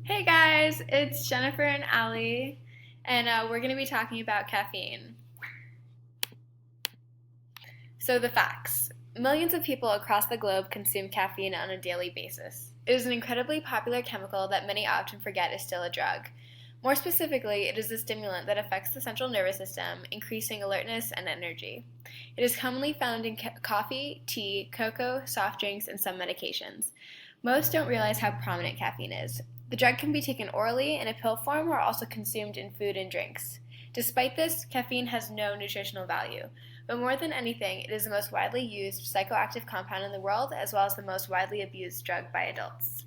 Hey guys, it's Jennifer and Allie, and we're going to be talking about caffeine. So, the facts. Millions of people across the globe consume caffeine on a daily basis. It is an incredibly popular chemical that many often forget is still a drug. More specifically, it is a stimulant that affects the central nervous system, increasing alertness and energy. It is commonly found in coffee, tea, cocoa, soft drinks, and some medications. Most don't realize how prominent caffeine is. The drug can be taken orally in a pill form or also consumed in food and drinks. Despite this, caffeine has no nutritional value. But more than anything, it is the most widely used psychoactive compound in the world, as well as the most widely abused drug by adults.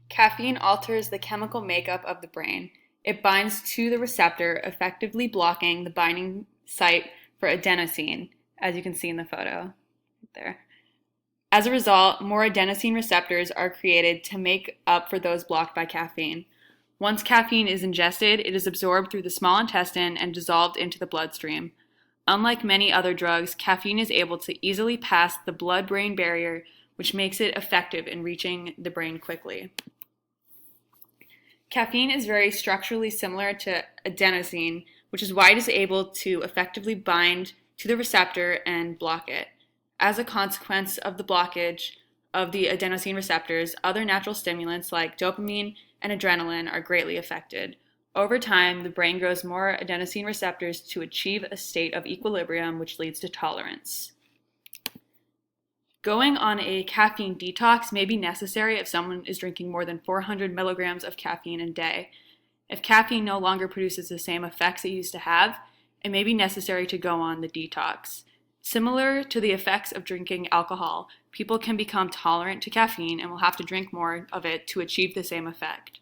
Caffeine alters the chemical makeup of the brain. It binds to the receptor, effectively blocking the binding site for adenosine, as you can see in the photo right there. As a result, more adenosine receptors are created to make up for those blocked by caffeine. Once caffeine is ingested, it is absorbed through the small intestine and dissolved into the bloodstream. Unlike many other drugs, caffeine is able to easily pass the blood-brain barrier, which makes it effective in reaching the brain quickly. Caffeine is very structurally similar to adenosine, which is why it is able to effectively bind to the receptor and block it. As a consequence of the blockage of the adenosine receptors, other natural stimulants like dopamine and adrenaline are greatly affected. Over time, the brain grows more adenosine receptors to achieve a state of equilibrium, which leads to tolerance. Going on a caffeine detox may be necessary if someone is drinking more than 400 milligrams of caffeine a day. If caffeine no longer produces the same effects it used to have, it may be necessary to go on the detox. Similar to the effects of drinking alcohol, people can become tolerant to caffeine and will have to drink more of it to achieve the same effect.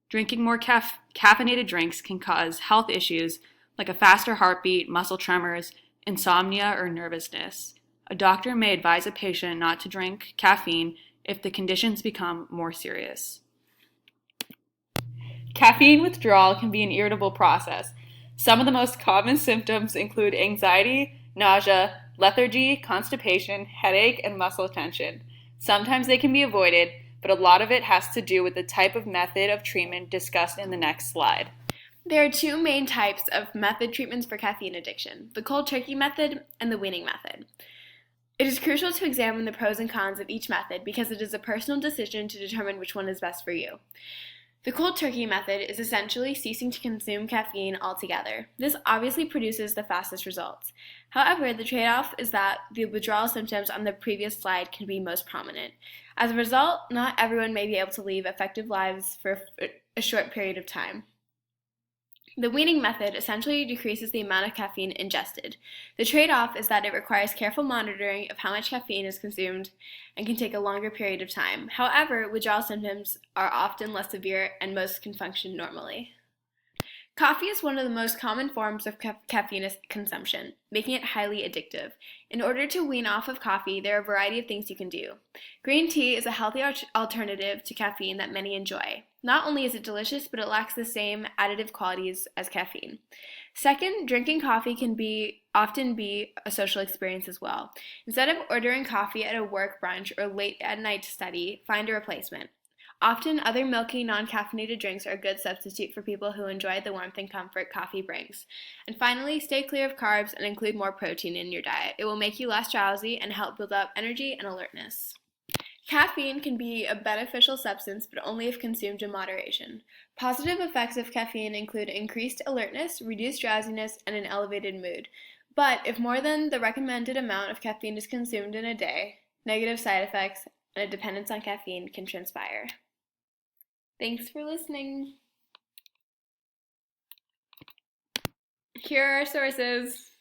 Drinking more caffeinated drinks can cause health issues like a faster heartbeat, muscle tremors, insomnia, or nervousness. A doctor may advise a patient not to drink caffeine if the conditions become more serious. Caffeine withdrawal can be an irritable process. Some of the most common symptoms include anxiety, nausea, lethargy, constipation, headache, and muscle tension. Sometimes they can be avoided, but a lot of it has to do with the type of method of treatment discussed in the next slide. There are two main types of method treatments for caffeine addiction: the cold turkey method and the weaning method. It is crucial to examine the pros and cons of each method because it is a personal decision to determine which one is best for you. The cold turkey method is essentially ceasing to consume caffeine altogether. This obviously produces the fastest results. However, the trade-off is that the withdrawal symptoms on the previous slide can be most prominent. As a result, not everyone may be able to live effective lives for a short period of time. The weaning method essentially decreases the amount of caffeine ingested. The trade-off is that it requires careful monitoring of how much caffeine is consumed and can take a longer period of time. However, withdrawal symptoms are often less severe and most can function normally. Coffee is one of the most common forms of caffeine consumption, making it highly addictive. In order to wean off of coffee, there are a variety of things you can do. Green tea is a healthy alternative to caffeine that many enjoy. Not only is it delicious, but it lacks the same additive qualities as caffeine. Second, drinking coffee can often be a social experience as well. Instead of ordering coffee at a work brunch or late at night to study, find a replacement. Often, other milky, non-caffeinated drinks are a good substitute for people who enjoy the warmth and comfort coffee brings. And finally, stay clear of carbs and include more protein in your diet. It will make you less drowsy and help build up energy and alertness. Caffeine can be a beneficial substance, but only if consumed in moderation. Positive effects of caffeine include increased alertness, reduced drowsiness, and an elevated mood. But if more than the recommended amount of caffeine is consumed in a day, negative side effects and a dependence on caffeine can transpire. Thanks for listening. Here are our sources.